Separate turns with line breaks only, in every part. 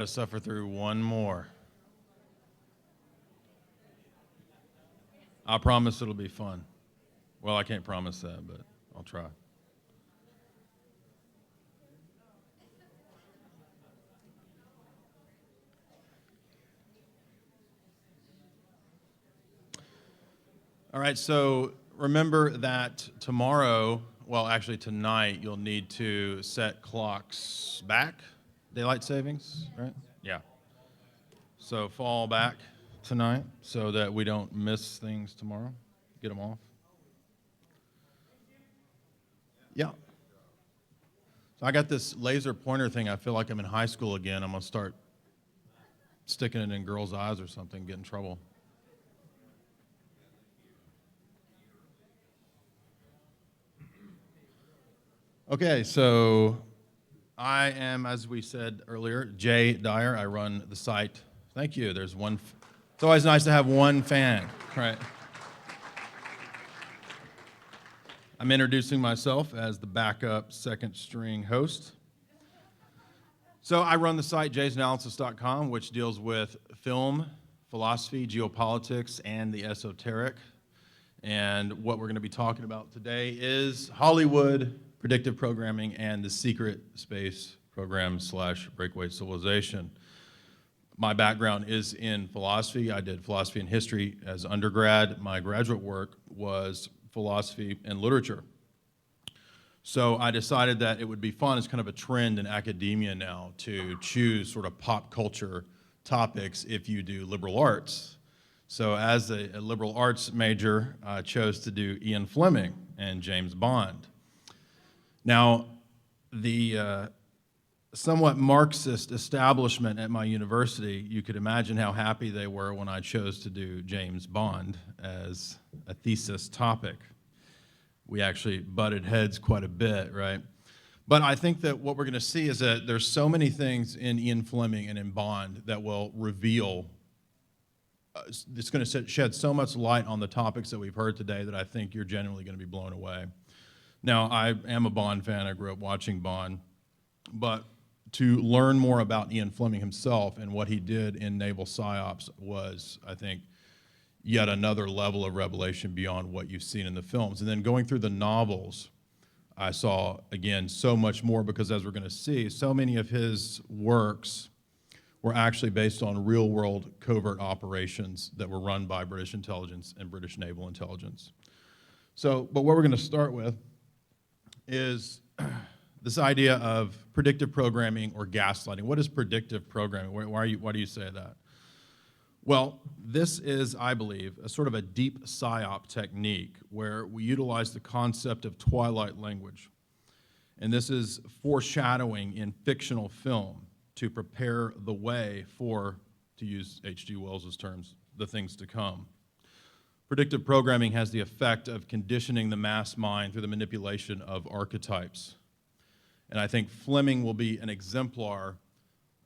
To suffer through one more. I promise it'll be fun. Well, I can't promise that, but I'll try. All right, so remember that tomorrow, well, actually tonight, you'll need to set clocks back, daylight savings, right? Yeah. So fall back tonight so that we don't miss things tomorrow, get them off. Yeah. So I got this laser pointer thing. I feel like I'm in high school again. I'm going to start sticking it in girls' eyes or something, get in trouble. Okay, so I am, as we said earlier, Dyer. I run the site. Thank you. There's one. It's always nice to have one fan, right? I'm introducing myself as the backup second string host. So I run the site jaysanalysis.com, which deals with film, philosophy, geopolitics, and the esoteric. And what we're going to be talking about today is Hollywood, predictive programming, and the secret space program / breakaway civilization. My background is in philosophy. I did philosophy and history as undergrad. My graduate work was philosophy and literature. So I decided that it would be fun. It's kind of a trend in academia now to choose sort of pop culture topics if you do liberal arts. So as a liberal arts major, I chose to do Ian Fleming and James Bond. Now, the somewhat Marxist establishment at my university, you could imagine how happy they were when I chose to do James Bond as a thesis topic. We actually butted heads quite a bit, right? But I think that what we're going to see is that there's so many things in Ian Fleming and in Bond that will reveal, it's going to shed so much light on the topics that we've heard today that I think you're genuinely going to be blown away. Now, I am a Bond fan. I grew up watching Bond. But to learn more about Ian Fleming himself and what he did in naval psyops was, I think, yet another level of revelation beyond what you've seen in the films. And then going through the novels, I saw, again, so much more because, as we're going to see, so many of his works were actually based on real-world covert operations that were run by British intelligence and British naval intelligence. So, but what we're going to start with is this idea of predictive programming or gaslighting. What is predictive programming? Why do you say that? Well, this is, I believe, a sort of a deep psyop technique where we utilize the concept of twilight language. And this is foreshadowing in fictional film to prepare the way for, to use H.G. Wells' terms, the things to come. Predictive programming has the effect of conditioning the mass mind through the manipulation of archetypes. And I think Fleming will be an exemplar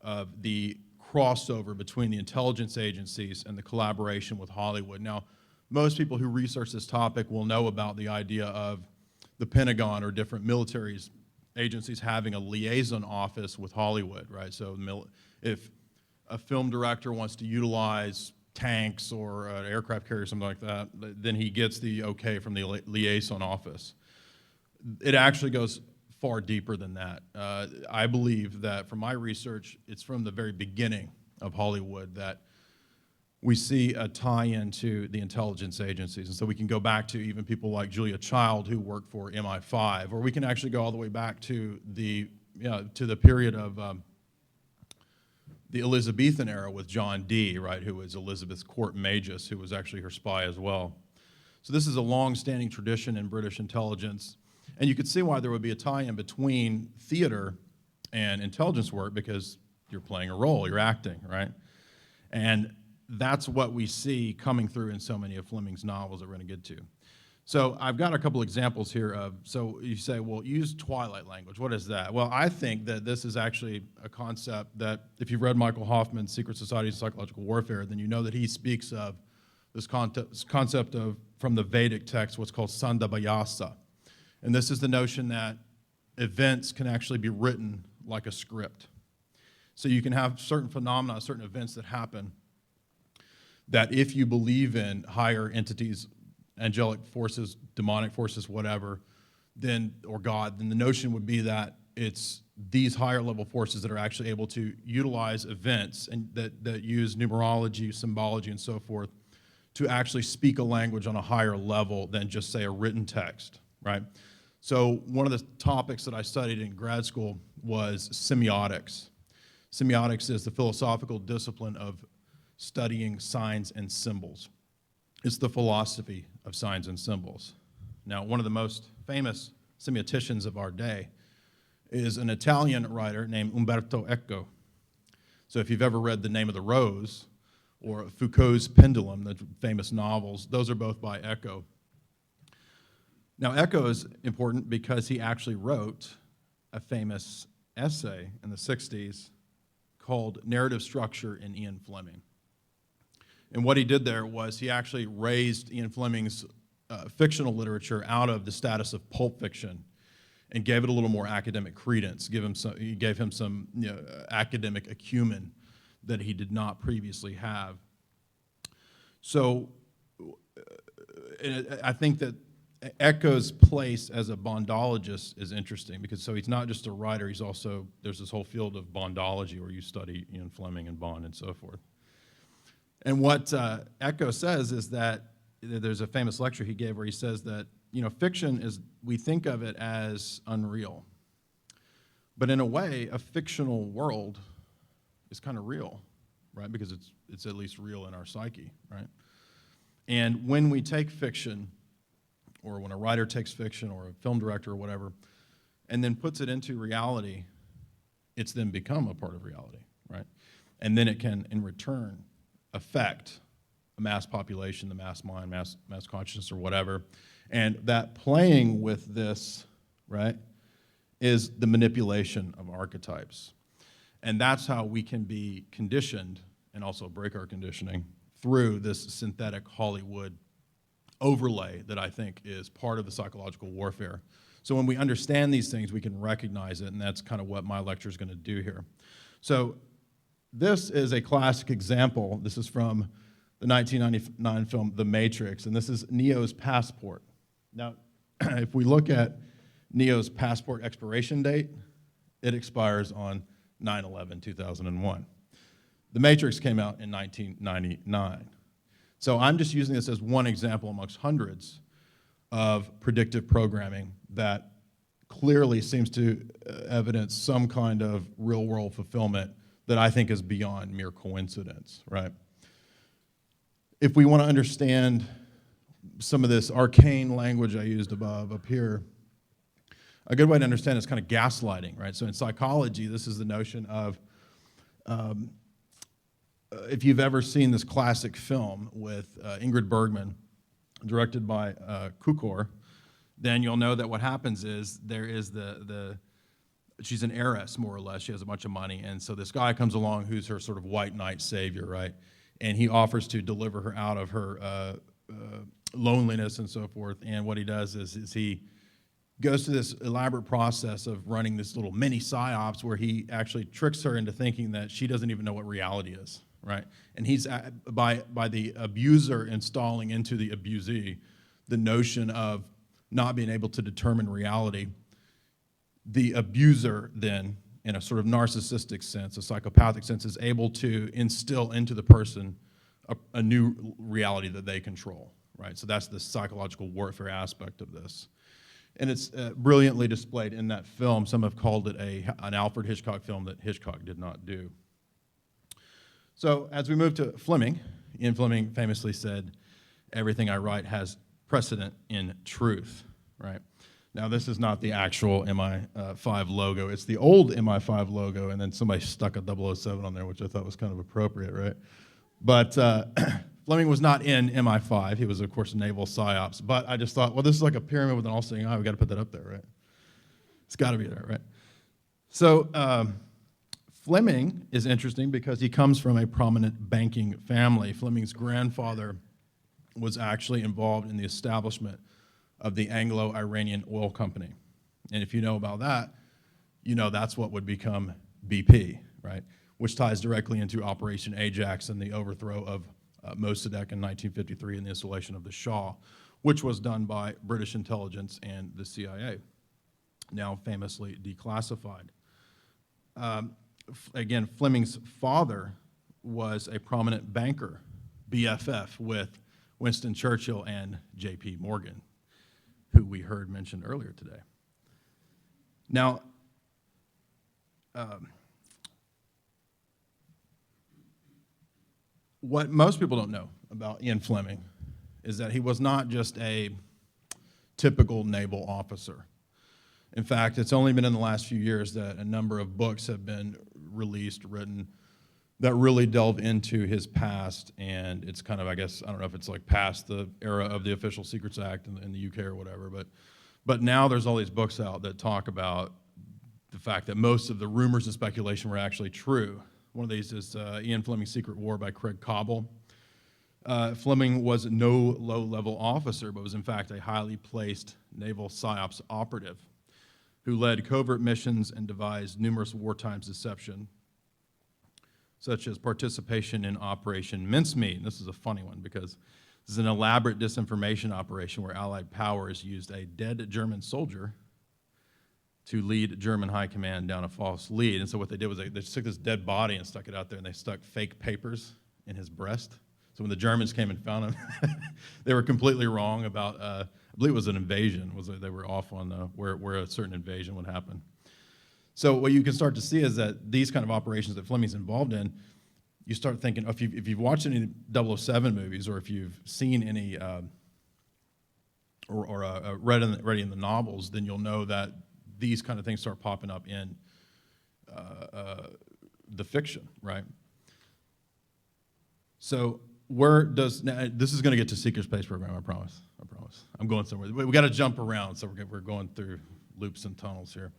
of the crossover between the intelligence agencies and the collaboration with Hollywood. Now, most people who research this topic will know about the idea of the Pentagon or different military agencies having a liaison office with Hollywood, right? So if a film director wants to utilize tanks or an aircraft carrier or something like that, then he gets the okay from the liaison office. It actually goes far deeper than that. I believe that from my research, it's from the very beginning of Hollywood that we see a tie-in to the intelligence agencies. And so we can go back to even people like Julia Child who worked for MI5, or we can actually go all the way back to the period of the Elizabethan era with John Dee, right, who was Elizabeth's court magus, who was actually her spy as well. So this is a long-standing tradition in British intelligence. And you could see why there would be a tie-in between theater and intelligence work because you're playing a role, you're acting, right? And that's what we see coming through in so many of Fleming's novels that we're going to get to. So I've got a couple examples here of, so you say, well, use twilight language. What is that? Well, I think that this is actually a concept that if you've read Michael Hoffman's Secret Society of Psychological Warfare, then you know that he speaks of this concept of, from the Vedic text, what's called Sandabhayasa. And this is the notion that events can actually be written like a script. So you can have certain phenomena, certain events that happen that if you believe in higher entities, angelic forces, demonic forces, whatever, then, or God, then the notion would be that it's these higher level forces that are actually able to utilize events and that use numerology, symbology, and so forth to actually speak a language on a higher level than just, say, a written text, right? So one of the topics that I studied in grad school was semiotics. Semiotics is the philosophical discipline of studying signs and symbols. It's the philosophy of signs and symbols. Now, one of the most famous semioticians of our day is an Italian writer named Umberto Eco. So if you've ever read The Name of the Rose or Foucault's Pendulum, the famous novels, those are both by Eco. Now, Eco is important because he actually wrote a famous essay in the 60s called Narrative Structure in Ian Fleming. And what he did there was he actually raised Ian Fleming's fictional literature out of the status of pulp fiction and gave it a little more academic credence. He gave him some academic acumen that he did not previously have. So I think that Eco's place as a bondologist is interesting because so he's not just a writer, he's also, there's this whole field of bondology where you study Ian Fleming and Bond and so forth. And what Eco says is that there's a famous lecture he gave where he says that, fiction is, we think of it as unreal. But in a way, a fictional world is kind of real, right? Because it's at least real in our psyche, right? And when we take fiction, or when a writer takes fiction, or a film director, or whatever, and then puts it into reality, it's then become a part of reality, right? And then it can, in return, affect a mass population, the mass mind, mass consciousness, or whatever. And that playing with this, right, is the manipulation of archetypes. And that's how we can be conditioned and also break our conditioning through this synthetic Hollywood overlay that I think is part of the psychological warfare. So when we understand these things, we can recognize it, and that's kind of what my lecture is going to do here. So this is a classic example. This is from the 1999 film The Matrix, and this is Neo's passport. Now, if we look at Neo's passport expiration date, it expires on 9/11/2001. The Matrix came out in 1999. So I'm just using this as one example amongst hundreds of predictive programming that clearly seems to evidence some kind of real-world fulfillment that I think is beyond mere coincidence, right? If we want to understand some of this arcane language I used above up here, a good way to understand it is kind of gaslighting, right? So in psychology, this is the notion of, if you've ever seen this classic film with Ingrid Bergman, directed by Cukor, then you'll know that what happens is there is she's an heiress, more or less. She has a bunch of money, and so this guy comes along who's her sort of white knight savior, right? And he offers to deliver her out of her loneliness and so forth. And what he does is he goes through this elaborate process of running this little mini psyops where he actually tricks her into thinking that she doesn't even know what reality is, right? And he's, by the abuser installing into the abusee the notion of not being able to determine reality, the abuser then, in a sort of narcissistic sense, a psychopathic sense, is able to instill into the person a new reality that they control, right? So that's the psychological warfare aspect of this. And it's brilliantly displayed in that film. Some have called it an Alfred Hitchcock film that Hitchcock did not do. So as we move to Fleming, Ian Fleming famously said, "Everything I write has precedent in truth," right? Now, this is not the actual MI5 logo. It's the old MI5 logo, and then somebody stuck a 007 on there, which I thought was kind of appropriate, right? But Fleming was not in MI5. He was, of course, naval psyops. But I just thought, well, this is like a pyramid with an all-seeing eye. We've got to put that up there, right? It's got to be there, right? So Fleming is interesting because he comes from a prominent banking family. Fleming's grandfather was actually involved in the establishment of the Anglo-Iranian Oil Company. And if you know about that, you know that's what would become BP, right? which ties directly into Operation Ajax and the overthrow of Mossadegh in 1953 and the installation of the Shah, which was done by British intelligence and the CIA, now famously declassified. Again, Fleming's father was a prominent banker, BFF, with Winston Churchill and J.P. Morgan, who we heard mentioned earlier today. Now, what most people don't know about Ian Fleming is that he was not just a typical naval officer. In fact, it's only been in the last few years that a number of books have been released, written, that really delve into his past, and it's kind of, I guess, I don't know if it's like past the era of the Official Secrets Act in the UK or whatever, but now there's all these books out that talk about the fact that most of the rumors and speculation were actually true. One of these is Ian Fleming's Secret War by Craig Cobble. Fleming was no low-level officer, but was in fact a highly placed naval psyops operative who led covert missions and devised numerous wartime deception, such as participation in Operation Mincemeat. And this is a funny one because this is an elaborate disinformation operation where Allied powers used a dead German soldier to lead German high command down a false lead. And so what they did was they took this dead body and stuck it out there, and they stuck fake papers in his breast. So when the Germans came and found him, they were completely wrong about, I believe it was an invasion. They were off on where a certain invasion would happen. So what you can start to see is that these kind of operations that Fleming's involved in, you start thinking, if you've watched any 007 movies, or if you've seen any, read in the novels, then you'll know that these kind of things start popping up in the fiction, right? So this is going to get to Secret Space Program, I promise. I'm going somewhere. We got to jump around, so we're going through loops and tunnels here.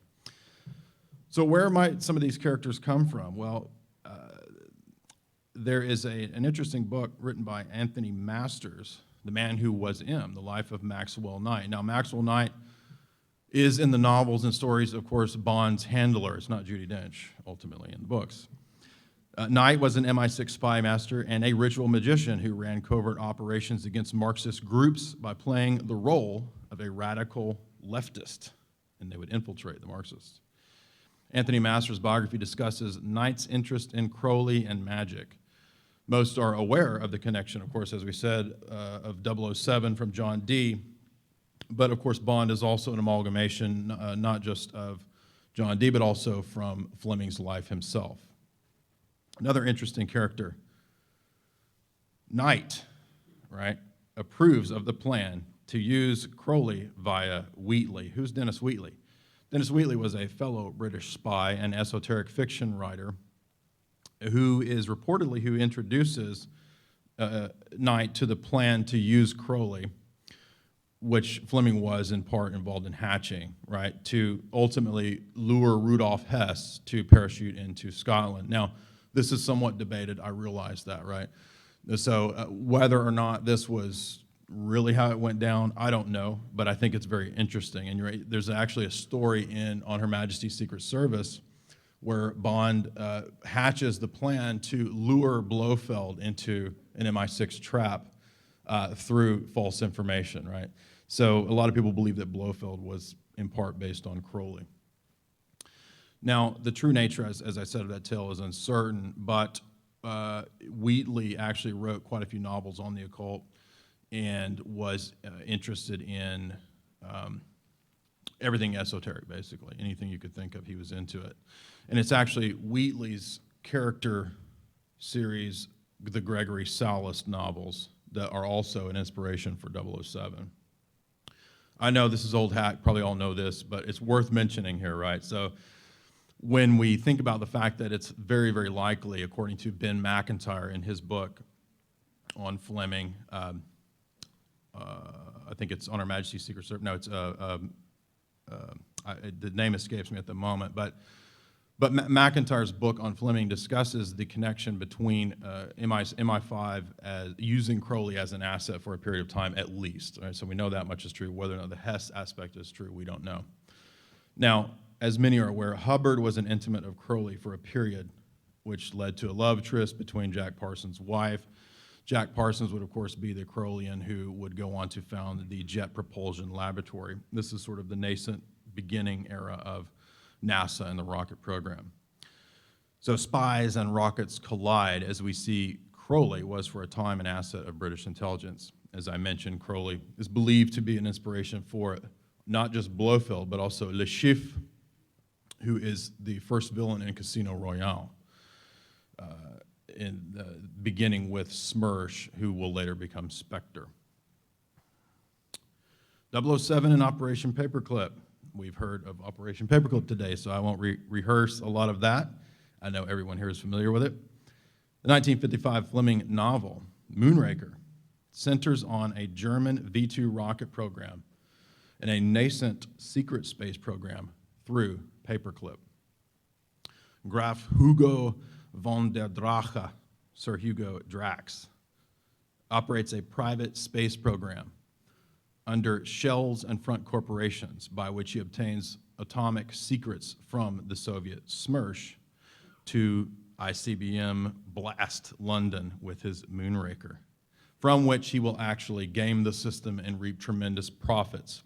So where might some of these characters come from? Well, there is an interesting book written by Anthony Masters, The Man Who Was M, The Life of Maxwell Knight. Now, Maxwell Knight is in the novels and stories, of course, Bond's handler. It's not Judi Dench, ultimately, in the books. Knight was an MI6 spy master and a ritual magician who ran covert operations against Marxist groups by playing the role of a radical leftist, and they would infiltrate the Marxists. Anthony Masters' biography discusses Knight's interest in Crowley and magic. Most are aware of the connection, of course, as we said, of 007 from John Dee, but of course Bond is also an amalgamation, not just of John Dee, but also from Fleming's life himself. Another interesting character, Knight, right, approves of the plan to use Crowley via Wheatley. Who's Dennis Wheatley? Dennis Wheatley was a fellow British spy and esoteric fiction writer who introduces Knight to the plan to use Crowley, which Fleming was in part involved in hatching, right, to ultimately lure Rudolf Hess to parachute into Scotland. Now, this is somewhat debated, I realize that, right? So whether or not this was really how it went down, I don't know, but I think it's very interesting. And you're right, there's actually a story on Her Majesty's Secret Service where Bond hatches the plan to lure Blofeld into an MI6 trap through false information, right? So a lot of people believe that Blofeld was in part based on Crowley. Now, the true nature, as I said, of that tale is uncertain, but Wheatley actually wrote quite a few novels on the occult and was interested in everything esoteric, basically. Anything you could think of, he was into it. And it's actually Wheatley's character series, the Gregory Salas novels, that are also an inspiration for 007. I know this is old hat, probably all know this, but it's worth mentioning here, right? So when we think about the fact that it's very, very likely, according to Ben McIntyre in his book on Fleming, I think it's on Her Majesty's Secret Service. No, it's the name escapes me at the moment, but McIntyre's book on Fleming discusses the connection between MI5 as using Crowley as an asset for a period of time at least. Right? So we know that much is true. Whether or not the Hess aspect is true, we don't know. Now, as many are aware, Hubbard was an intimate of Crowley for a period which led to a love tryst between Jack Parsons' wife. Jack Parsons would, of course, be the Crowleyan who would go on to found the Jet Propulsion Laboratory. This is sort of the nascent beginning era of NASA and the rocket program. So spies and rockets collide, as we see Crowley was for a time an asset of British intelligence. As I mentioned, Crowley is believed to be an inspiration for not just Blofeld, but also Le Chiffre, who is the first villain in Casino Royale, beginning with Smersh, who will later become Spectre. 007 and Operation Paperclip. We've heard of Operation Paperclip today, so I won't rehearse a lot of that. I know everyone here is familiar with it. The 1955 Fleming novel, Moonraker, centers on a German V-2 rocket program and a nascent secret space program through paperclip. Graf Hugo von der Drache, Sir Hugo Drax, operates a private space program under shells and front corporations by which he obtains atomic secrets from the Soviet Smersh to ICBM blast London with his Moonraker, from which he will actually game the system and reap tremendous profits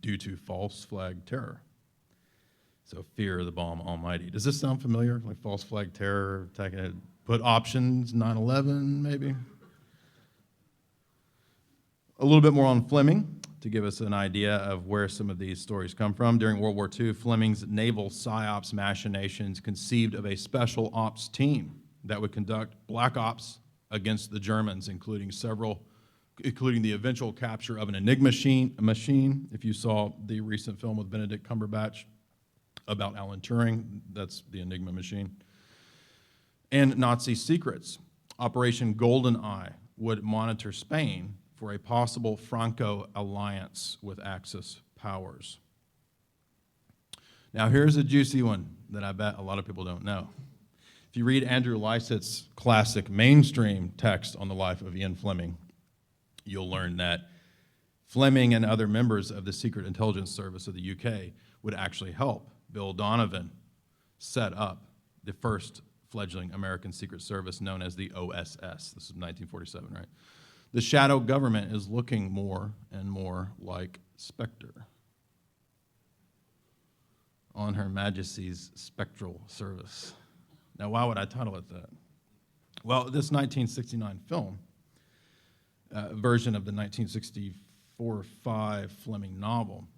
due to false flag terror. So fear of the bomb almighty. Does this sound familiar? Like false flag terror, put options, 9/11 maybe? A little bit more on Fleming to give us an idea of where some of these stories come from. During World War II, Fleming's naval psyops machinations conceived of a special ops team that would conduct black ops against the Germans, including the eventual capture of an Enigma machine. If you saw the recent film with Benedict Cumberbatch about Alan Turing, that's the Enigma machine. And Nazi secrets. Operation GoldenEye would monitor Spain for a possible Franco alliance with Axis powers. Now here's a juicy one that I bet a lot of people don't know. If you read Andrew Lycett's classic mainstream text on the life of Ian Fleming, you'll learn that Fleming and other members of the Secret Intelligence Service of the UK would actually help Bill Donovan set up the first fledgling American Secret Service known as the OSS. This is 1947, right? The shadow government is looking more and more like Spectre on Her Majesty's Spectral Service. Now, why would I title it that? Well, this 1969 film, version of the 1964-5 Fleming novel,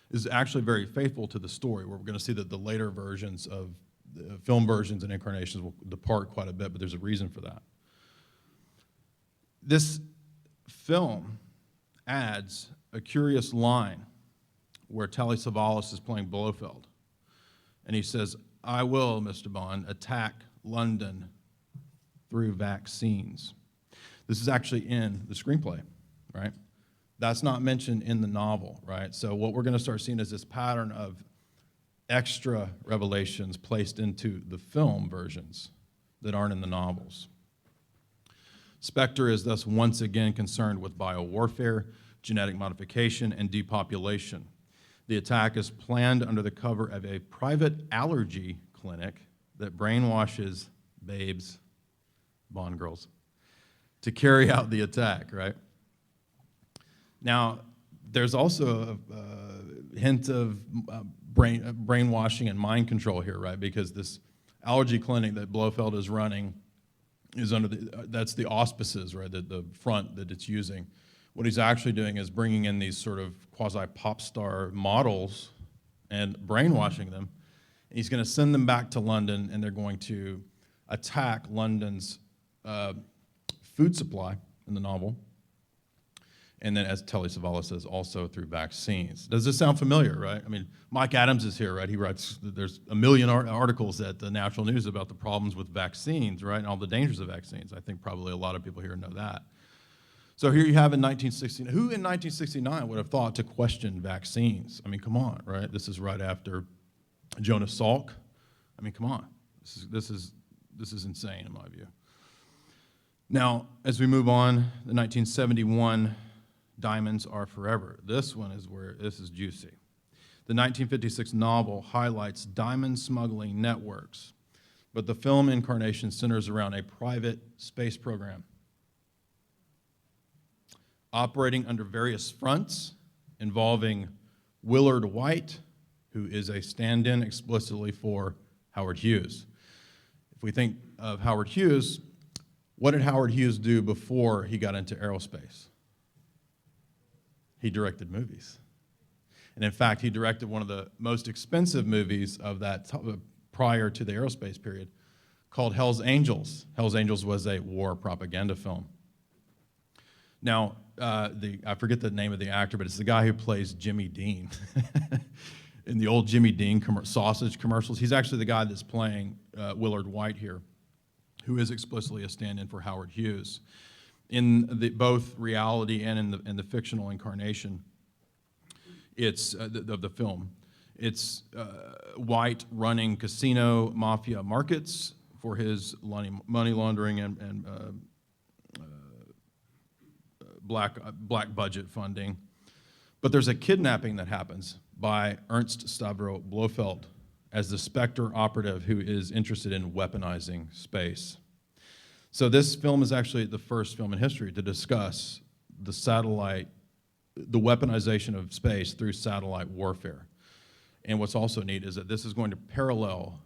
is actually very faithful to the story, where we're going to see that the later versions of the film versions and incarnations will depart quite a bit, but there's a reason for that. This film adds a curious line where Telly Savalas is playing Blofeld, and he says, "I will, Mr. Bond, attack London through vaccines." This is actually in the screenplay, right? That's not mentioned in the novel, right? So what we're going to start seeing is this pattern of extra revelations placed into the film versions that aren't in the novels. Spectre is thus once again concerned with biowarfare, genetic modification, and depopulation. The attack is planned under the cover of a private allergy clinic that brainwashes babes, Bond girls, to carry out the attack, right? Now, there's also a hint of brainwashing and mind control here, right? Because this allergy clinic that Blofeld is running is under that's the auspices, right? The front that it's using. What he's actually doing is bringing in these sort of quasi-pop star models and brainwashing them. And he's going to send them back to London, and they're going to attack London's food supply in the novel. And then, as Telly Savalas says, also through vaccines. Does this sound familiar, right? I mean, Mike Adams is here, right? He writes, there's a million articles at the Natural News about the problems with vaccines, right? And all the dangers of vaccines. I think probably a lot of people here know that. So here you have in 1969, who in 1969 would have thought to question vaccines? I mean, come on, right? This is right after Jonas Salk. I mean, come on. This is insane in my view. Now, as we move on, the 1971 Diamonds Are Forever. This one is where this is juicy. The 1956 novel highlights diamond smuggling networks but the film incarnation centers around a private space program operating under various fronts involving Willard White, who is a stand-in explicitly for Howard Hughes. If we think of Howard Hughes, what did Howard Hughes do before he got into aerospace? He directed movies. And in fact, he directed one of the most expensive movies of that prior to the aerospace period called Hell's Angels. Hell's Angels was a war propaganda film. Now, I forget the name of the actor, but it's the guy who plays Jimmy Dean in the old Jimmy Dean sausage commercials. He's actually the guy that's playing Willard White here, who is explicitly a stand-in for Howard Hughes. In both reality and in the fictional incarnation, it's of the film. It's White running casino mafia markets for his money laundering and black budget funding. But there's a kidnapping that happens by Ernst Stavro Blofeld as the Spectre operative who is interested in weaponizing space. So this film is actually the first film in history to discuss the weaponization of space through satellite warfare. And what's also neat is that this is going to parallel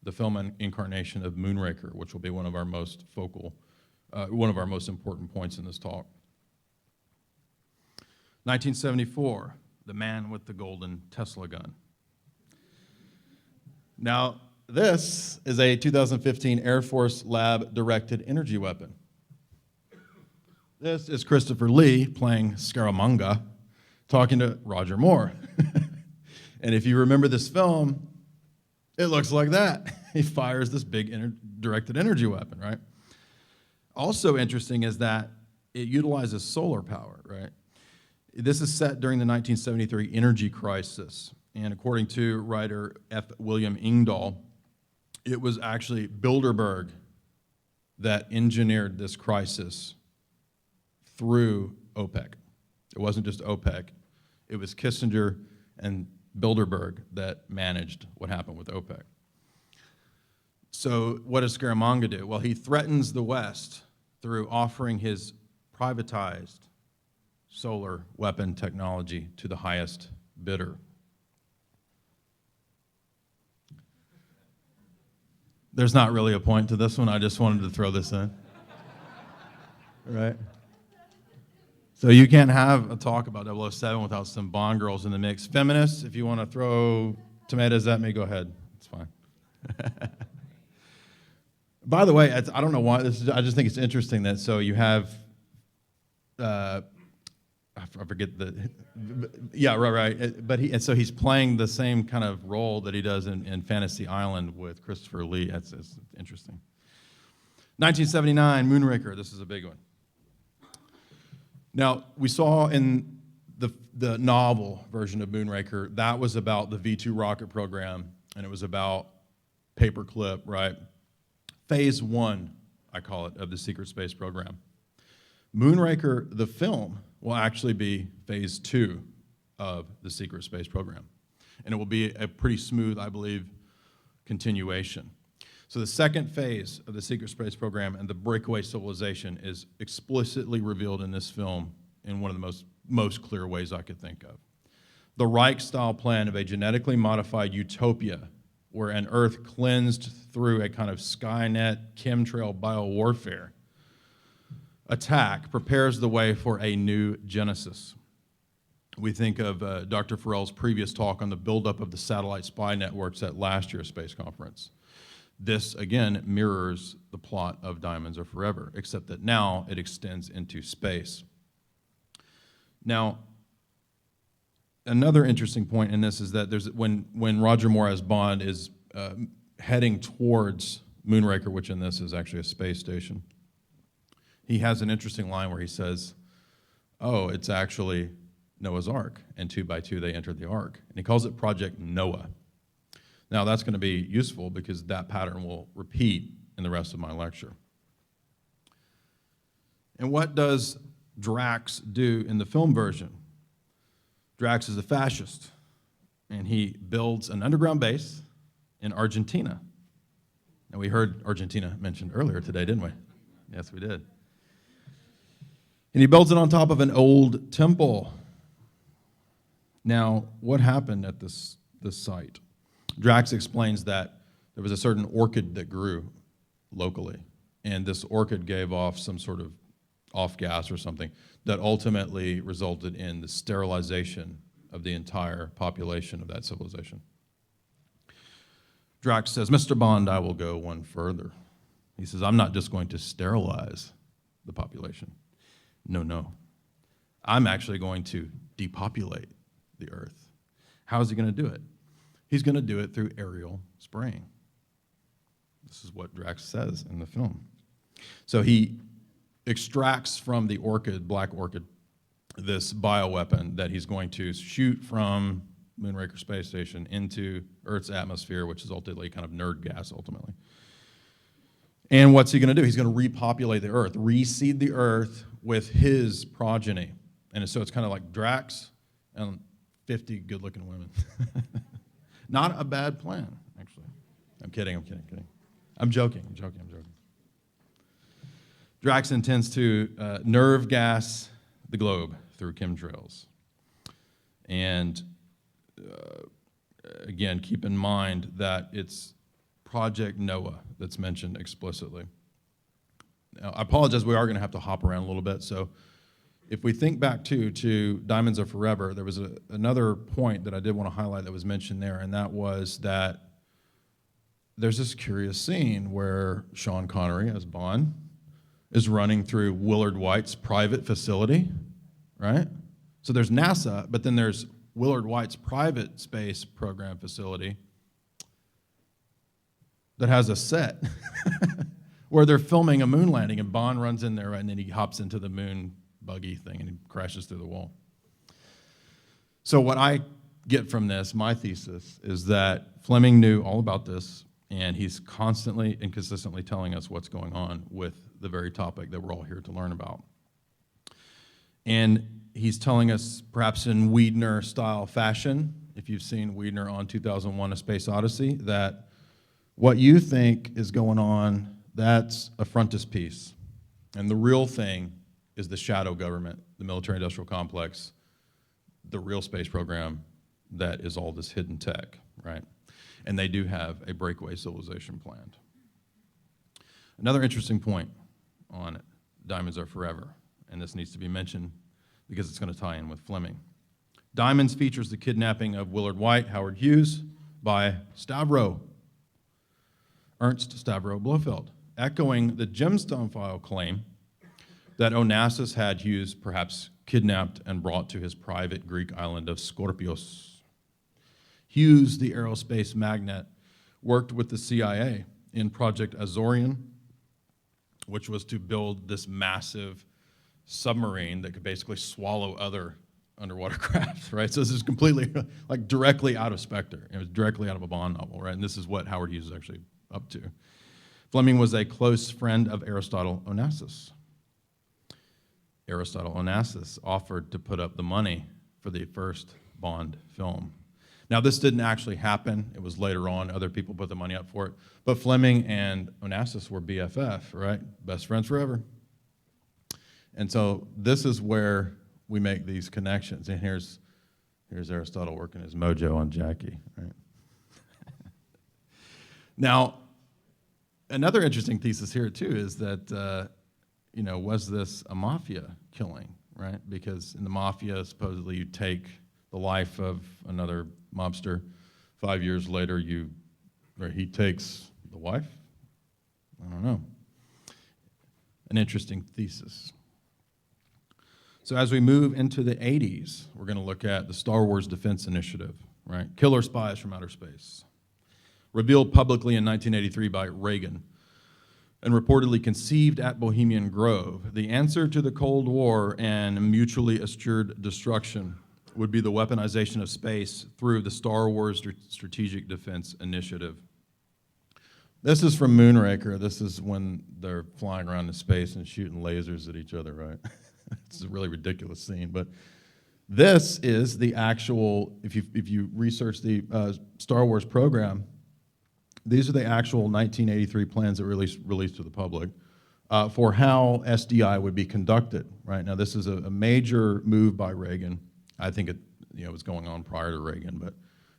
the film incarnation of Moonraker, which will be one of our most important points in this talk. 1974, The Man with the Golden Tesla Gun. Now, this is a 2015 Air Force lab-directed energy weapon. This is Christopher Lee playing Scaramanga, talking to Roger Moore. And if you remember this film, it looks like that. He fires this big directed energy weapon, right? Also interesting is that it utilizes solar power, right? This is set during the 1973 energy crisis. And according to writer F. William Ingdahl, it was actually Bilderberg that engineered this crisis through OPEC. It wasn't just OPEC. It was Kissinger and Bilderberg that managed what happened with OPEC. So what does Scaramanga do? Well, he threatens the West through offering his privatized solar weapon technology to the highest bidder. There's not really a point to this one. I just wanted to throw this in. Right? So you can't have a talk about 007 without some Bond girls in the mix. Feminists, if you want to throw tomatoes at me, go ahead. It's fine. By the way, I don't know why. I just think it's interesting that so you have, I forget yeah, right. But so he's playing the same kind of role that he does in Fantasy Island with Christopher Lee. It's interesting. 1979, Moonraker. This is a big one. Now, we saw in the novel version of Moonraker, that was about the V-2 rocket program, and it was about paperclip, right? Phase 1, I call it, of the secret space program. Moonraker, the film, will actually be phase 2 of the secret space program. And it will be a pretty smooth, I believe, continuation. So the second phase of the secret space program and the breakaway civilization is explicitly revealed in this film in one of the most clear ways I could think of. The Reich-style plan of a genetically modified utopia where an Earth cleansed through a kind of Skynet chemtrail biowarfare attack prepares the way for a new Genesis. We think of Dr. Farrell's previous talk on the buildup of the satellite spy networks at last year's space conference. This, again, mirrors the plot of Diamonds Are Forever, except that now it extends into space. Now, another interesting point in this is that when Roger Moore as Bond is heading towards Moonraker, which in this is actually a space station, he has an interesting line where he says, oh, it's actually Noah's Ark, and 2 by 2 they entered the Ark. And he calls it Project Noah. Now, that's going to be useful because that pattern will repeat in the rest of my lecture. And what does Drax do in the film version? Drax is a fascist, and he builds an underground base in Argentina. And we heard Argentina mentioned earlier today, didn't we? Yes, we did. And he builds it on top of an old temple. Now, what happened at this site? Drax explains that there was a certain orchid that grew locally, and this orchid gave off some sort of off gas or something that ultimately resulted in the sterilization of the entire population of that civilization. Drax says, Mr. Bond, I will go one further. He says, I'm not just going to sterilize the population. No. I'm actually going to depopulate the earth. How is he going to do it? He's going to do it through aerial spraying. This is what Drax says in the film. So he extracts from the orchid, black orchid, this bioweapon that he's going to shoot from Moonraker space station into Earth's atmosphere, which is ultimately kind of nerd gas, ultimately. And what's he going to do? He's going to repopulate the Earth, reseed the Earth with his progeny. And so it's kind of like Drax and 50 good-looking women. Not a bad plan, actually. I'm kidding. I'm joking. Drax intends to nerve gas the globe through chemtrails. And again, keep in mind that it's Project Noah that's mentioned explicitly. Now, I apologize, we are going to have to hop around a little bit. So if we think back to Diamonds Are Forever, there was another point that I did want to highlight that was mentioned there, and that was that there's this curious scene where Sean Connery, as Bond, is running through Willard White's private facility, right? So there's NASA, but then there's Willard White's private space program facility that has a set where they're filming a moon landing, and Bond runs in there, right, and then he hops into the moon buggy thing and he crashes through the wall. So what I get from this, my thesis, is that Fleming knew all about this, and he's constantly and consistently telling us what's going on with the very topic that we're all here to learn about. And he's telling us, perhaps in Weidner-style fashion, if you've seen Weidner on 2001: A Space Odyssey, that what you think is going on, that's a frontispiece. And the real thing is the shadow government, the military-industrial complex, the real space program that is all this hidden tech, right? And they do have a breakaway civilization planned. Another interesting point on it, Diamonds Are Forever, and this needs to be mentioned because it's going to tie in with Fleming. Diamonds features the kidnapping of Willard White, Howard Hughes, by Ernst Stavro Blofeld, echoing the gemstone file claim that Onassis had Hughes perhaps kidnapped and brought to his private Greek island of Skorpios. Hughes, the aerospace magnate, worked with the CIA in Project Azorian, which was to build this massive submarine that could basically swallow other underwater crafts, right? So this is completely, like, directly out of Spectre. It was directly out of a Bond novel, right? And this is what Howard Hughes is actually up to. Fleming was a close friend of Aristotle Onassis. Aristotle Onassis offered to put up the money for the first Bond film. Now, this didn't actually happen. It was later on. Other people put the money up for it. But Fleming and Onassis were BFF, right? Best friends forever. And so this is where we make these connections. And here's Aristotle working his mojo on Jackie, right? Now, another interesting thesis here, too, is that, was this a mafia killing, right? Because in the mafia, supposedly you take the life of another mobster. 5 years later, he takes the wife? I don't know. An interesting thesis. So as we move into the 80s, we're going to look at the Star Wars Defense Initiative, right? Killer spies from outer space. Revealed publicly in 1983 by Reagan and reportedly conceived at Bohemian Grove, the answer to the Cold War and mutually assured destruction would be the weaponization of space through the Star Wars Strategic Defense Initiative. This is from Moonraker. This is when they're flying around in space and shooting lasers at each other, right? It's a really ridiculous scene, but this is the actual, if you research the Star Wars program, These are the actual 1983 plans that were released to the public for how SDI would be conducted. Right now, this is a major move by Reagan. I think it was going on prior to Reagan, but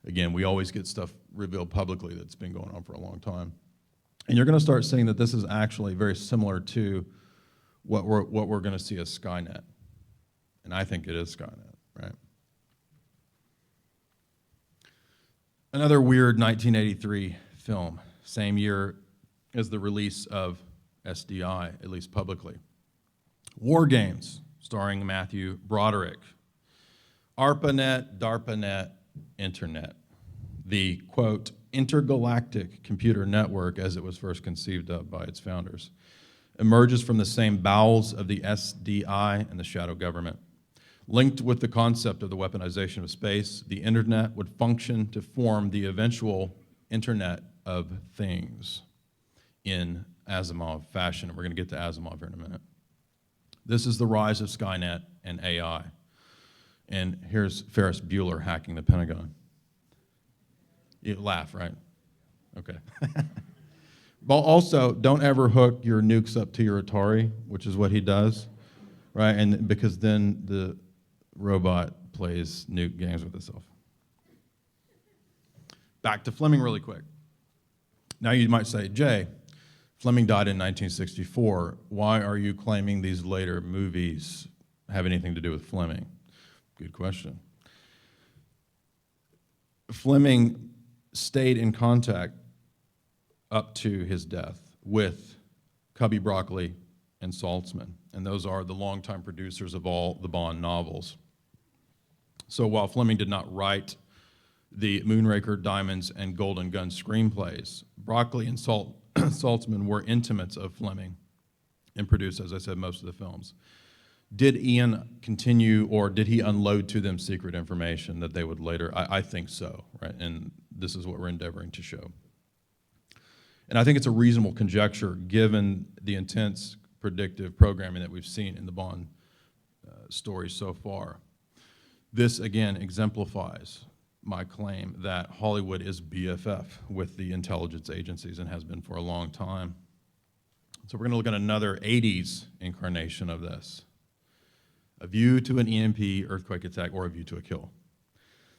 again, we always get stuff revealed publicly that's been going on for a long time. And you're going to start seeing that this is actually very similar to what we're going to see as Skynet. And I think it is Skynet, right? Another weird 1983 film, same year as the release of SDI, at least publicly. War Games, starring Matthew Broderick. ARPANET, DARPANET, Internet. The, quote, intergalactic computer network, as it was first conceived of by its founders, emerges from the same bowels of the SDI and the shadow government. Linked with the concept of the weaponization of space, the internet would function to form the eventual Internet of Things in Asimov fashion. And we're going to get to Asimov here in a minute. This is the rise of Skynet and AI. And here's Ferris Bueller hacking the Pentagon. You laugh, right? Okay. But also, don't ever hook your nukes up to your Atari, which is what he does, right? And because then the robot plays nuke games with itself. Back to Fleming really quick. Now you might say, Jay, Fleming died in 1964. Why are you claiming these later movies have anything to do with Fleming? Good question. Fleming stayed in contact up to his death with Cubby Broccoli and Saltzman, and those are the longtime producers of all the Bond novels. So while Fleming did not write the Moonraker, Diamonds, and Golden Gun screenplays, Broccoli and Saltzman were intimates of Fleming and produced, as I said, most of the films. Did Ian continue, or did he unload to them secret information that they would later? I think so, right? And this is what we're endeavoring to show. And I think it's a reasonable conjecture given the intense predictive programming that we've seen in the Bond stories so far. This, again, exemplifies my claim that Hollywood is BFF with the intelligence agencies and has been for a long time. So we're going to look at another 80s incarnation of this. A View to an EMP Earthquake Attack, or A View to a Kill.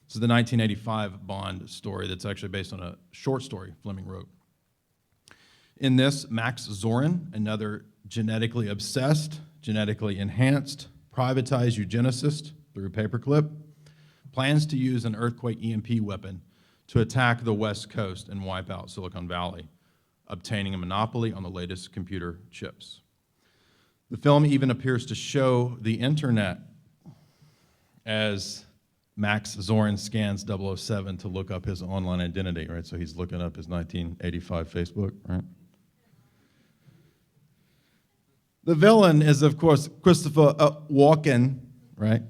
This is the 1985 Bond story that's actually based on a short story Fleming wrote. In this, Max Zorin, another genetically obsessed, genetically enhanced, privatized eugenicist through paperclip, plans to use an earthquake EMP weapon to attack the West Coast and wipe out Silicon Valley, obtaining a monopoly on the latest computer chips. The film even appears to show the internet as Max Zorin scans 007 to look up his online identity, right? So he's looking up his 1985 Facebook, right? The villain is, of course, Christopher Walken, right,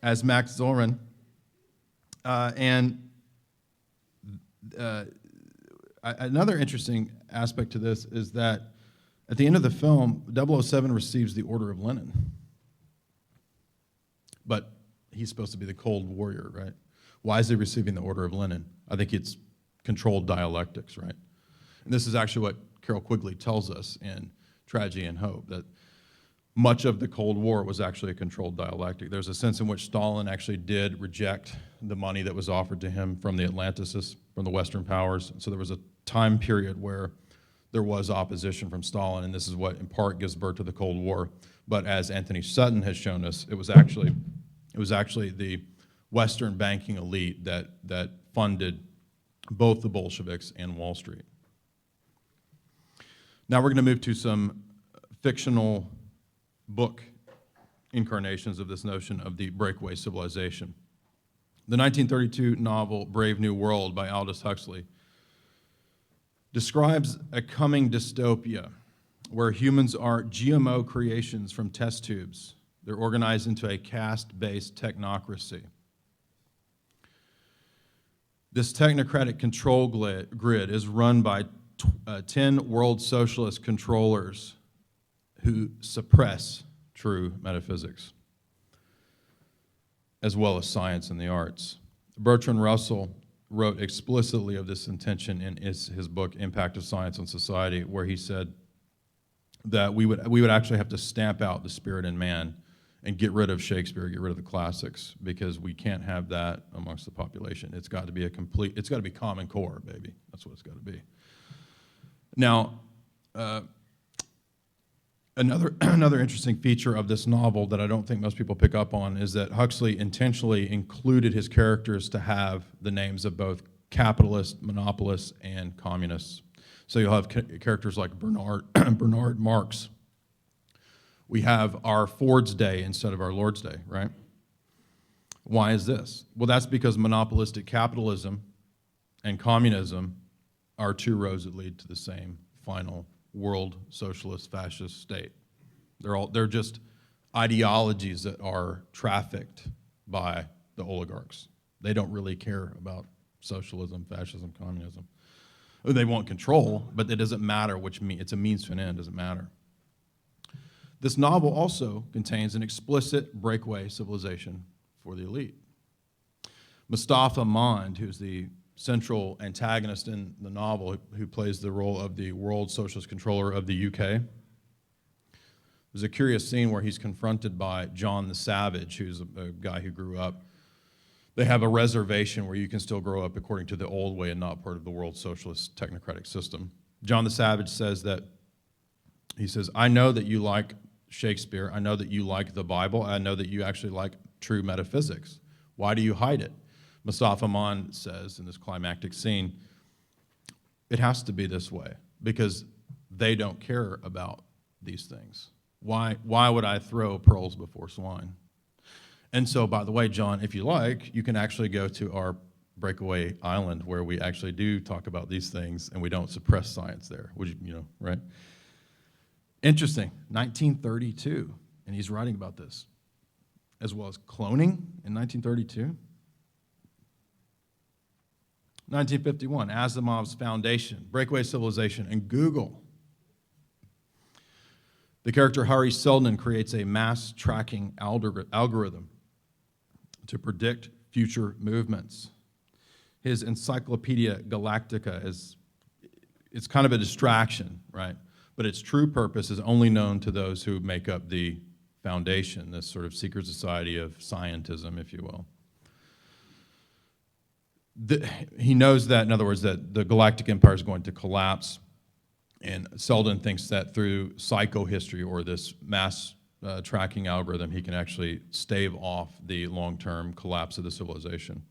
as Max Zorin. Another interesting aspect to this is that at the end of the film, 007 receives the Order of Lenin. But he's supposed to be the Cold Warrior, right? Why is he receiving the Order of Lenin? I think it's controlled dialectics, right? And this is actually what Carol Quigley tells us in Tragedy and Hope, that much of the Cold War was actually a controlled dialectic. There's a sense in which Stalin actually did reject the money that was offered to him from the Atlanticists, from the Western powers. So there was a time period where there was opposition from Stalin, and this is what in part gives birth to the Cold War. But as Anthony Sutton has shown us, it was actually the Western banking elite that funded both the Bolsheviks and Wall Street. Now we're going to move to some fictional book incarnations of this notion of the breakaway civilization. The 1932 novel Brave New World by Aldous Huxley describes a coming dystopia where humans are GMO creations from test tubes. They're organized into a caste-based technocracy. This technocratic control grid is run by 10 world socialist controllers who suppress true metaphysics, as well as science and the arts. Bertrand Russell wrote explicitly of this intention in his book, Impact of Science on Society, where he said that we would actually have to stamp out the spirit in man and get rid of Shakespeare, get rid of the classics, because we can't have that amongst the population. It's got to be it's got to be Common Core, baby. That's what it's got to be. Now, another interesting feature of this novel that I don't think most people pick up on is that Huxley intentionally included his characters to have the names of both capitalists, monopolists, and communists. So you'll have characters like Bernard Marx. We have our Ford's Day instead of our Lord's Day, right? Why is this? Well, that's because monopolistic capitalism and communism are two roads that lead to the same final world socialist fascist state. They're just ideologies that are trafficked by the oligarchs. They don't really care about socialism, fascism, communism. They want control, but it doesn't matter it's a means to an end, doesn't matter. This novel also contains an explicit breakaway civilization for the elite. Mustafa Mond, who's the central antagonist in the novel, who plays the role of the world socialist controller of the UK. There's a curious scene where he's confronted by John the Savage, who's a guy who grew up. They have a reservation where you can still grow up according to the old way and not part of the world socialist technocratic system. John the Savage says, I know that you like Shakespeare. I know that you like the Bible. I know that you actually like true metaphysics. Why do you hide it? Mustafa Mond says in this climactic scene, it has to be this way because they don't care about these things. Why would I throw pearls before swine? And so, by the way, John, if you like, you can actually go to our breakaway island where we actually do talk about these things and we don't suppress science there. Right? Interesting, 1932, and he's writing about this, as well as cloning in 1932. 1951, Asimov's Foundation, Breakaway Civilization, and Google. The character Hari Seldon creates a mass tracking algorithm to predict future movements. His Encyclopedia Galactica it's kind of a distraction, right? But its true purpose is only known to those who make up the foundation, this sort of secret society of scientism, if you will. He knows that, in other words, that the galactic empire is going to collapse, and Seldon thinks that through psychohistory or this mass tracking algorithm, he can actually stave off the long-term collapse of the civilization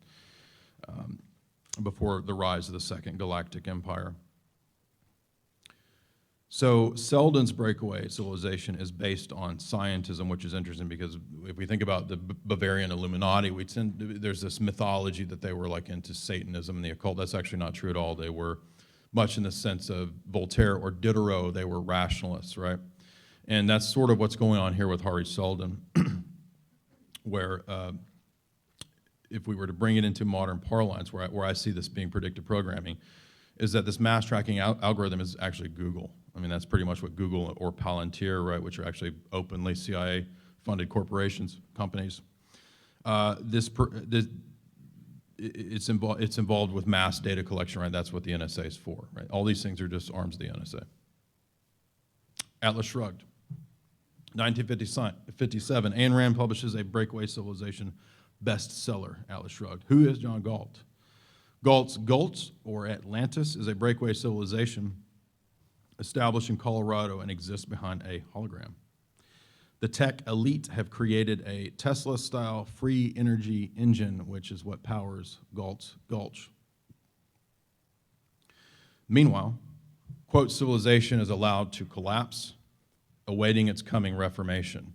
before the rise of the Second Galactic Empire. So Seldon's breakaway civilization is based on scientism, which is interesting because if we think about the Bavarian Illuminati, there's this mythology that they were like into Satanism and the occult. That's actually not true at all. They were much in the sense of Voltaire or Diderot. They were rationalists, right? And that's sort of what's going on here with Hari Seldon, where if we were to bring it into modern parlance, where I see this being predictive programming, is that this mass tracking algorithm is actually Google. I mean, that's pretty much what Google or Palantir, right, which are actually openly CIA-funded companies. It's involved with mass data collection, right? That's what the NSA is for, right? All these things are just arms of the NSA. Atlas Shrugged. 1957, Ayn Rand publishes a breakaway civilization bestseller, Atlas Shrugged. Who is John Galt? Galt's, or Atlantis, is a breakaway civilization established in Colorado and exists behind a hologram. The tech elite have created a Tesla-style free energy engine, which is what powers Galt's Gulch. Meanwhile, quote, civilization is allowed to collapse, awaiting its coming reformation.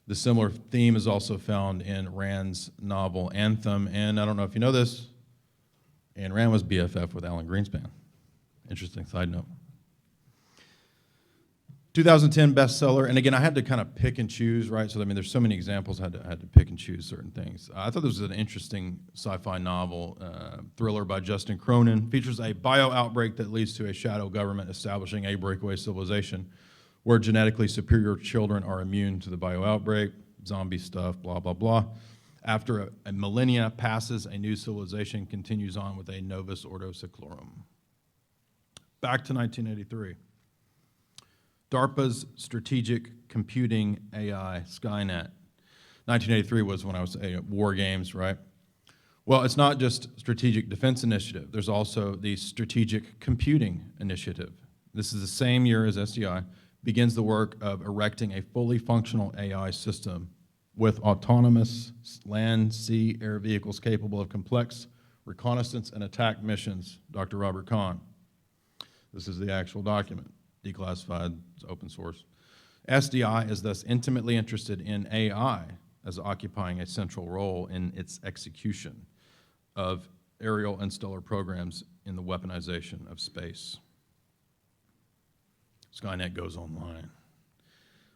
The similar theme is also found in Rand's novel Anthem, and I don't know if you know this, Ayn Rand was BFF with Alan Greenspan. Interesting side note. 2010 bestseller, and again, I had to kind of pick and choose, right? So, I mean, there's so many examples, I had to pick and choose certain things. I thought this was an interesting sci-fi novel, thriller by Justin Cronin. Features a bio-outbreak that leads to a shadow government establishing a breakaway civilization where genetically superior children are immune to the bio-outbreak, zombie stuff, blah, blah, blah. After a millennia passes, a new civilization continues on with a Novus Ordo Seclorum. Back to 1983. DARPA's Strategic Computing AI Skynet. 1983 was when I was war games, right? Well, it's not just Strategic Defense Initiative. There's also the Strategic Computing Initiative. This is the same year as SDI, begins the work of erecting a fully functional AI system with autonomous land, sea, air vehicles capable of complex reconnaissance and attack missions, Dr. Robert Kahn. This is the actual document, declassified, it's open source. SDI is thus intimately interested in AI as occupying a central role in its execution of aerial and stellar programs in the weaponization of space. Skynet goes online.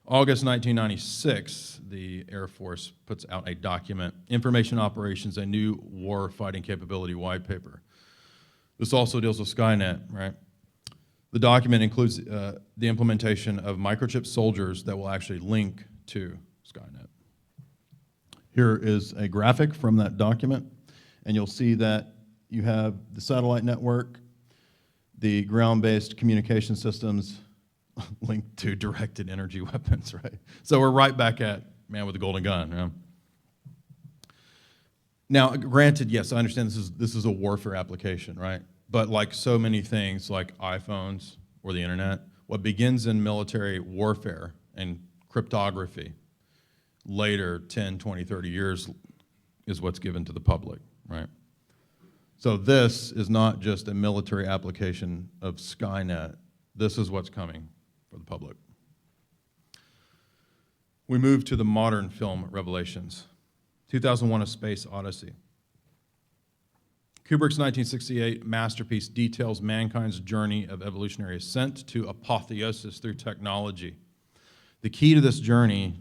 August 1996, the Air Force puts out a document, Information Operations, a New War Fighting Capability White Paper. This also deals with Skynet, right? The document includes the implementation of microchip soldiers that will actually link to Skynet. Here is a graphic from that document, and you'll see that you have the satellite network, the ground-based communication systems linked to directed energy weapons, right? So we're right back at man with the golden gun. Yeah? Now, granted, yes, I understand this is a warfare application, right? But like so many things, like iPhones or the internet, what begins in military warfare and cryptography later, 10, 20, 30 years, is what's given to the public, right? So this is not just a military application of Skynet. This is what's coming for the public. We move to the modern film revelations. 2001: A Space Odyssey. Kubrick's 1968 masterpiece details mankind's journey of evolutionary ascent to apotheosis through technology. The key to this journey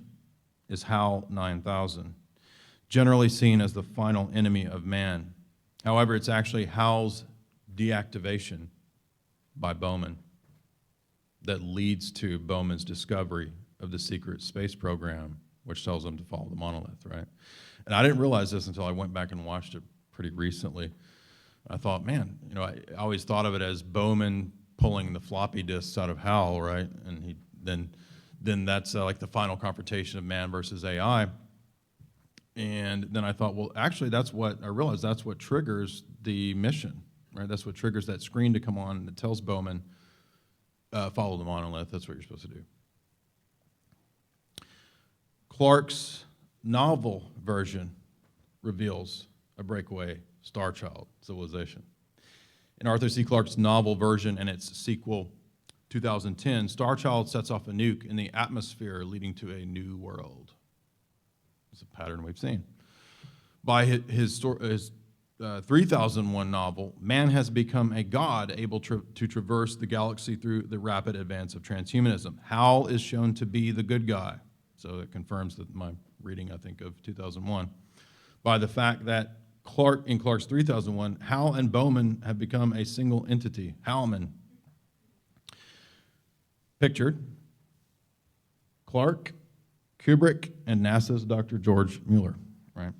is HAL 9000, generally seen as the final enemy of man. However, it's actually HAL's deactivation by Bowman that leads to Bowman's discovery of the secret space program, which tells him to follow the monolith, right? And I didn't realize this until I went back and watched it pretty recently. I thought, man, you know, I always thought of it as Bowman pulling the floppy disks out of HAL, right? And then that's like the final confrontation of man versus AI. And then I thought, well, actually, I realized that's what triggers the mission, right? That's what triggers that screen to come on that tells Bowman, follow the monolith. That's what you're supposed to do. Clarke's novel version reveals a breakaway star child civilization. In Arthur C. Clarke's novel version and its sequel, 2010, Starchild sets off a nuke in the atmosphere, leading to a new world. It's a pattern we've seen. By his 3001 novel, man has become a god able to traverse the galaxy through the rapid advance of transhumanism. Hal is shown to be the good guy, so it confirms that my reading, I think, of 2001, by the fact that in Clarke's 3001, Hal and Bowman have become a single entity, Halman. Pictured, Clarke, Kubrick, and NASA's Dr. George Mueller, right?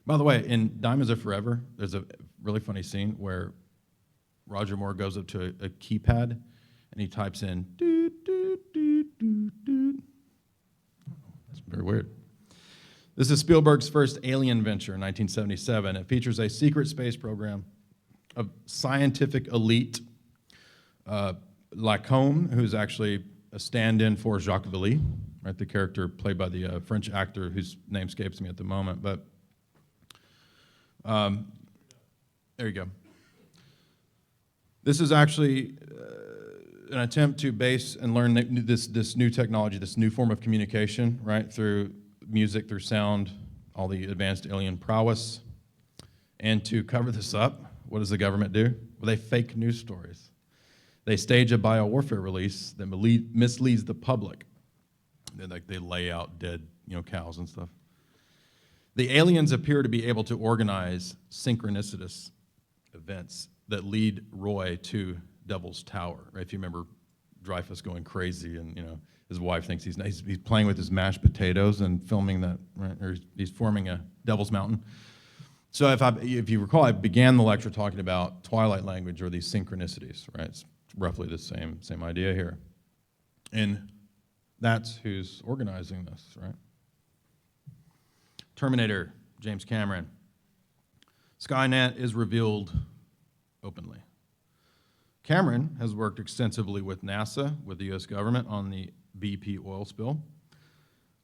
By the way, in Diamonds Are Forever, there's a really funny scene where Roger Moore goes up to a keypad and he types in That's very weird. This is Spielberg's first alien venture in 1977. It features a secret space program of scientific elite, Lacombe, who's actually a stand-in for Jacques Vallée, right? The character played by the French actor whose name escapes me at the moment, but there you go. This is actually an attempt to base and learn this new technology, this new form of communication, right, through music, through sound, all the advanced alien prowess. And to cover this up, what does the government do? Well, they fake news stories. They stage a biowarfare release that misleads the public. They lay out dead, cows and stuff. The aliens appear to be able to organize synchronicitous events that lead Roy to Devil's Tower. Right? If you remember Dreyfuss going crazy, and his wife thinks he's playing with his mashed potatoes and filming that, right? Or he's forming a Devil's Mountain. So if you recall, I began the lecture talking about twilight language or these synchronicities, right? It's roughly the same idea here. And that's who's organizing this, right? Terminator, James Cameron. Skynet is revealed openly. Cameron has worked extensively with NASA, with the US government, on the BP oil spill,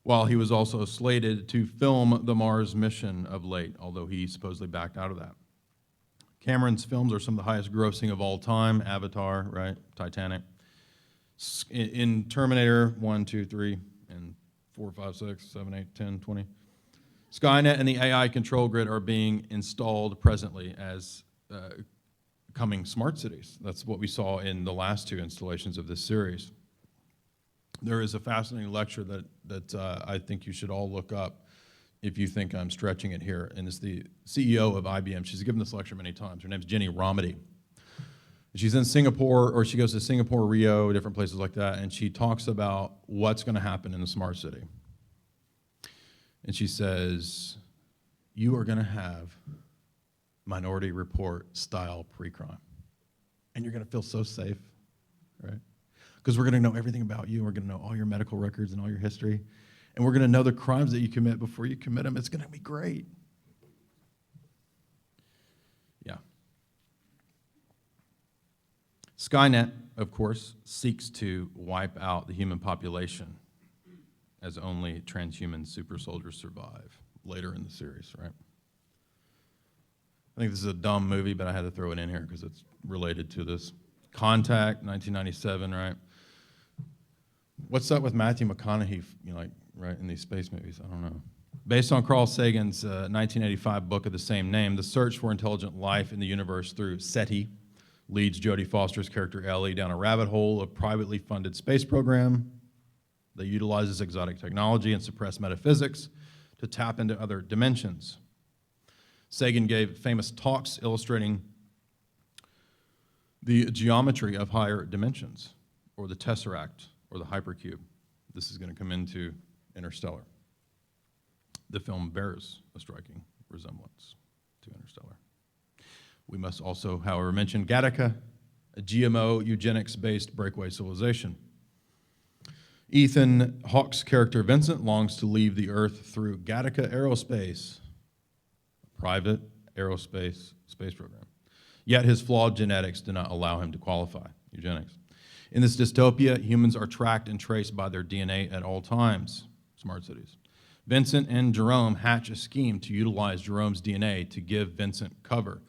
while he was also slated to film the Mars mission of late, although he supposedly backed out of that. Cameron's films are some of the highest grossing of all time: Avatar, right? Titanic. In Terminator 1, 2, 3, and 4, 5, 6, 7, 8, 10, 20. Skynet and the AI control grid are being installed presently as coming smart cities. That's what we saw in the last two installations of this series. There is a fascinating lecture that I think you should all look up if you think I'm stretching it here, and it's the CEO of IBM. She's given this lecture many times. Her name's Jenny Romedy. She's in Singapore, or she goes to Singapore, Rio, different places like that, and she talks about what's going to happen in the smart city. And she says, you are going to have Minority Report style pre-crime. And you're going to feel so safe, right? Because we're going to know everything about you. We're going to know all your medical records and all your history. And we're going to know the crimes that you commit before you commit them. It's going to be great. Yeah. Skynet, of course, seeks to wipe out the human population, as only transhuman super soldiers survive later in the series, right? I think this is a dumb movie, but I had to throw it in here because it's related to this. Contact, 1997, right? What's up with Matthew McConaughey, right, in these space movies? I don't know. Based on Carl Sagan's 1985 book of the same name, the search for intelligent life in the universe through SETI leads Jodie Foster's character Ellie down a rabbit hole of privately funded space program that utilizes exotic technology and suppressed metaphysics to tap into other dimensions. Sagan gave famous talks illustrating the geometry of higher dimensions, or the tesseract, or the hypercube. This is going to come into Interstellar. The film bears a striking resemblance to Interstellar. We must also, however, mention Gattaca, a GMO eugenics-based breakaway civilization. Ethan Hawke's character Vincent longs to leave the Earth through Gattaca Aerospace, a private aerospace space program. Yet his flawed genetics do not allow him to qualify, eugenics. In this dystopia, humans are tracked and traced by their DNA at all times, smart cities. Vincent and Jerome hatch a scheme to utilize Jerome's DNA to give Vincent cover.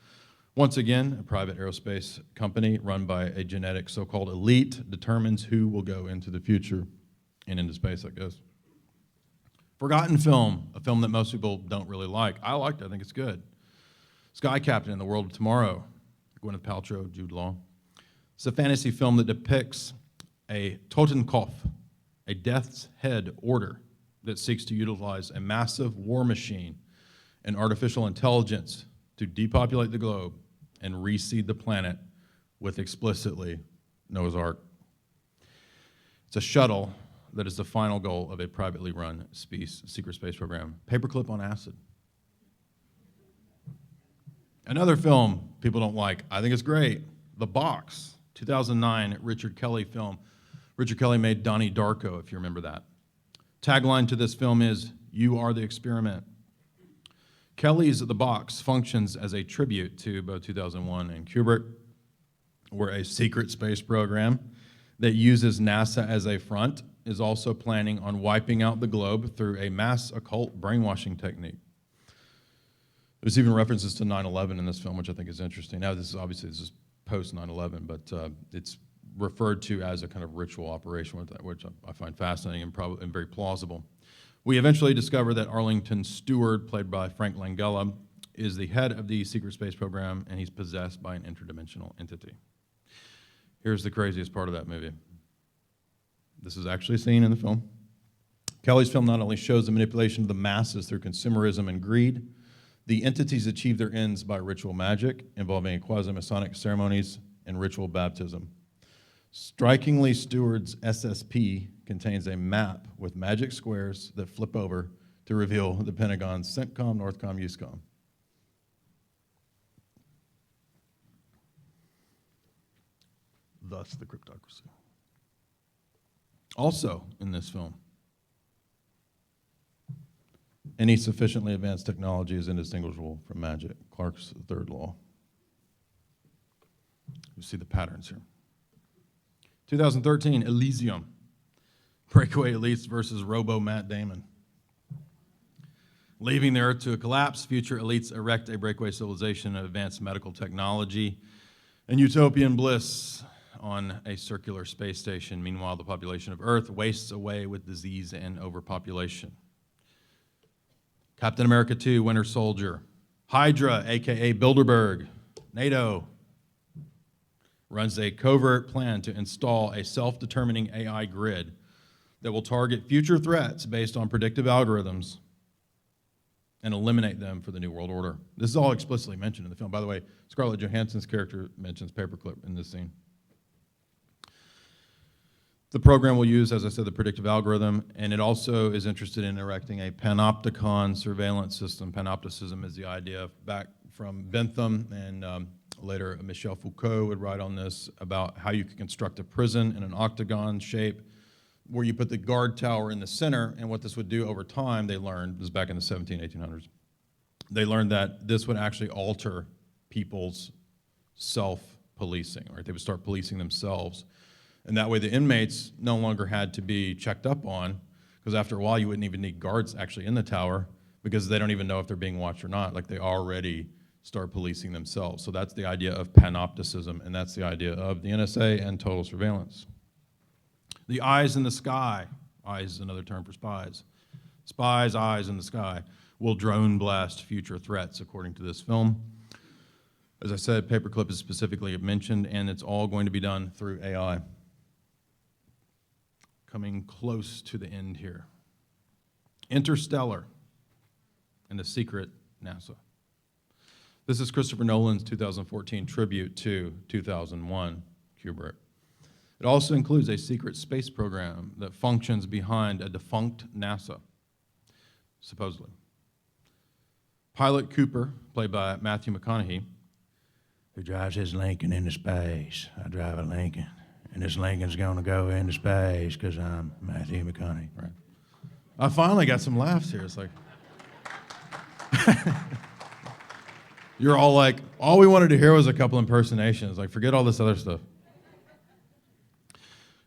Once again, a private aerospace company run by a genetic so-called elite determines who will go into the future and into space, I guess. Forgotten film, a film that most people don't really like. I liked it, I think it's good. Sky Captain in the World of Tomorrow, Gwyneth Paltrow, Jude Law. It's a fantasy film that depicts a Totenkopf, a death's head order that seeks to utilize a massive war machine and artificial intelligence to depopulate the globe and reseed the planet with explicitly Noah's Ark. It's a shuttle that is the final goal of a privately run secret space program. Paperclip on acid. Another film people don't like, I think it's great, The Box, 2009 Richard Kelly film. Richard Kelly made Donnie Darko, if you remember that. Tagline to this film is, "You are the experiment." Kelly's The Box functions as a tribute to both 2001 and Kubrick, where a secret space program that uses NASA as a front is also planning on wiping out the globe through a mass occult brainwashing technique. There's even references to 9/11 in this film, which I think is interesting. Now, this is post 9/11, but it's referred to as a kind of ritual operation, which I find fascinating and very plausible. We eventually discover that Arlington Stewart, played by Frank Langella, is the head of the secret space program, and he's possessed by an interdimensional entity. Here's the craziest part of that movie. This is actually seen in the film. Kelly's film not only shows the manipulation of the masses through consumerism and greed, the entities achieve their ends by ritual magic involving quasi-Masonic ceremonies and ritual baptism. Strikingly, Stewart's SSP contains a map with magic squares that flip over to reveal the Pentagon's CENTCOM, NORTHCOM, USCOM. Thus, the cryptocracy. Also, in this film, any sufficiently advanced technology is indistinguishable from magic. Clarke's third law. You see the patterns here. 2013, Elysium. Breakaway elites versus Robo Matt Damon. Leaving the Earth to a collapse, future elites erect a breakaway civilization of advanced medical technology and utopian bliss on a circular space station. Meanwhile, the population of Earth wastes away with disease and overpopulation. Captain America 2, Winter Soldier. Hydra, a.k.a. Bilderberg, NATO, runs a covert plan to install a self-determining AI grid that will target future threats based on predictive algorithms and eliminate them for the New World Order. This is all explicitly mentioned in the film. By the way, Scarlett Johansson's character mentions paperclip in this scene. The program will use, as I said, the predictive algorithm, and it also is interested in erecting a panopticon surveillance system. Panopticism is the idea back from Bentham, and later Michel Foucault would write on this about how you could construct a prison in an octagon shape where you put the guard tower in the center, and what this would do over time, they learned, this was back in the 1800s, they learned that this would actually alter people's self-policing, right? They would start policing themselves. And that way the inmates no longer had to be checked up on, because after a while you wouldn't even need guards actually in the tower because they don't even know if they're being watched or not. Like, they already start policing themselves. So that's the idea of panopticism, and that's the idea of the NSA and total surveillance. The eyes in the sky, eyes is another term for spies. Spies, eyes in the sky, will drone blast future threats according to this film. As I said, paperclip is specifically mentioned, and it's all going to be done through AI. Coming close to the end here. Interstellar and the secret NASA. This is Christopher Nolan's 2014 tribute to 2001 Kubrick. It also includes a secret space program that functions behind a defunct NASA, supposedly. Pilot Cooper, played by Matthew McConaughey, who drives his Lincoln into space. I drive a Lincoln, and this Lincoln's gonna go into space because I'm Matthew McConaughey. Right. I finally got some laughs here. It's like, you're all like, all we wanted to hear was a couple impersonations. Like, forget all this other stuff.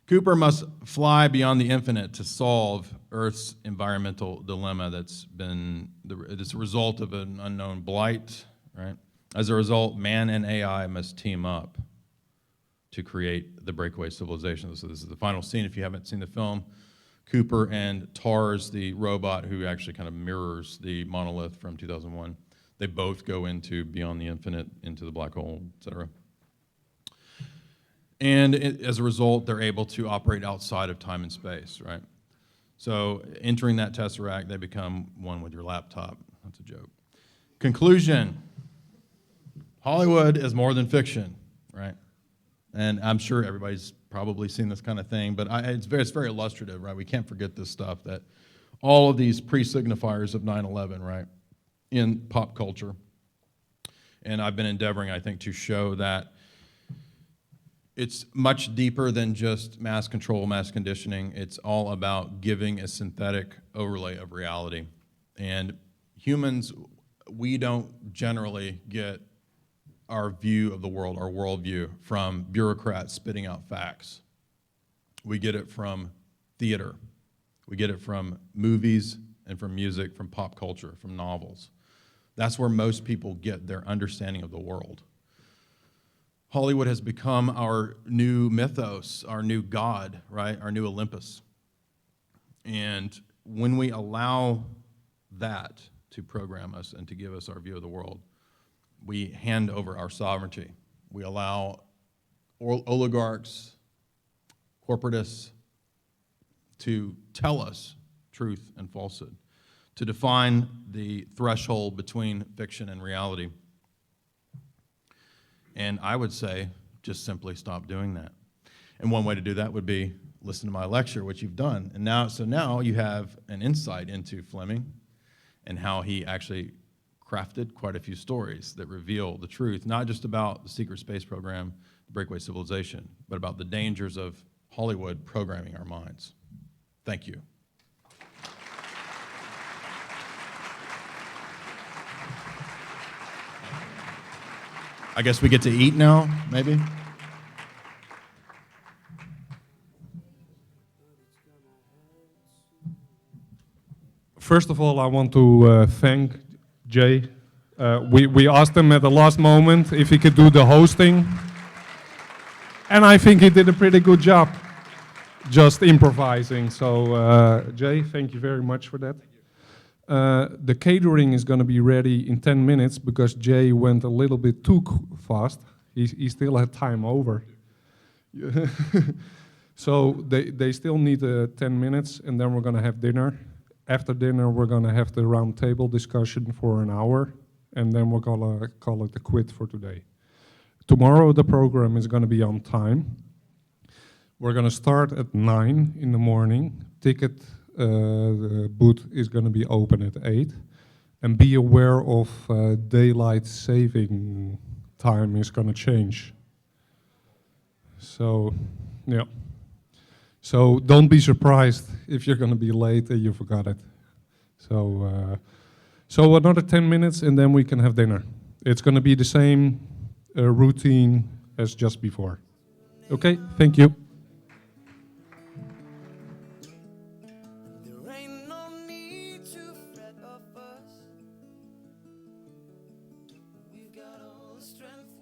Cooper must fly beyond the infinite to solve Earth's environmental dilemma that's a result of an unknown blight, right? As a result, man and AI must team up to create the breakaway civilization. So this is the final scene. If you haven't seen the film, Cooper and TARS, the robot who actually kind of mirrors the monolith from 2001, they both go into beyond the infinite, into the black hole, et cetera. And as a result, they're able to operate outside of time and space, right? So entering that tesseract, they become one with your laptop. That's a joke. Conclusion. Hollywood is more than fiction, right? And I'm sure everybody's probably seen this kind of thing, but it's very illustrative, right? We can't forget this stuff, that all of these pre-signifiers of 9/11, right, in pop culture. And I've been endeavoring, I think, to show that it's much deeper than just mass control, mass conditioning. It's all about giving a synthetic overlay of reality. And humans, we don't generally get our view of the world, our worldview, from bureaucrats spitting out facts. We get it from theater. We get it from movies and from music, from pop culture, from novels. That's where most people get their understanding of the world. Hollywood has become our new mythos, our new God, right? Our new Olympus. And when we allow that to program us and to give us our view of the world, we hand over our sovereignty. We allow oligarchs, corporatists to tell us truth and falsehood, to define the threshold between fiction and reality. And I would say, just simply stop doing that. And one way to do that would be listen to my lecture, which you've done. And now you have an insight into Fleming and how he actually crafted quite a few stories that reveal the truth, not just about the secret space program, the breakaway civilization, but about the dangers of Hollywood programming our minds. Thank you. I guess we get to eat now, maybe?
First of all, I want to thank Jay. We asked him at the last moment if he could do the hosting. And I think he did a pretty good job just improvising. So, Jay, thank you very much for that. The catering is going to be ready in 10 minutes because Jay went a little bit too fast. He still had time over. So they still need 10 minutes, and then we're going to have dinner. After dinner, we're going to have the round table discussion for an hour, and then we're going to call it a quit for today. Tomorrow, the program is going to be on time. We're going to start at 9 in the morning. The booth is going to be open at 8. And be aware of daylight saving time is going to change. So, yeah. So don't be surprised if you're going to be late and you forgot it. So another 10 minutes and then we can have dinner. It's going to be the same routine as just before. Okay, thank you.
There ain't no need to fret of us. We've got all the strength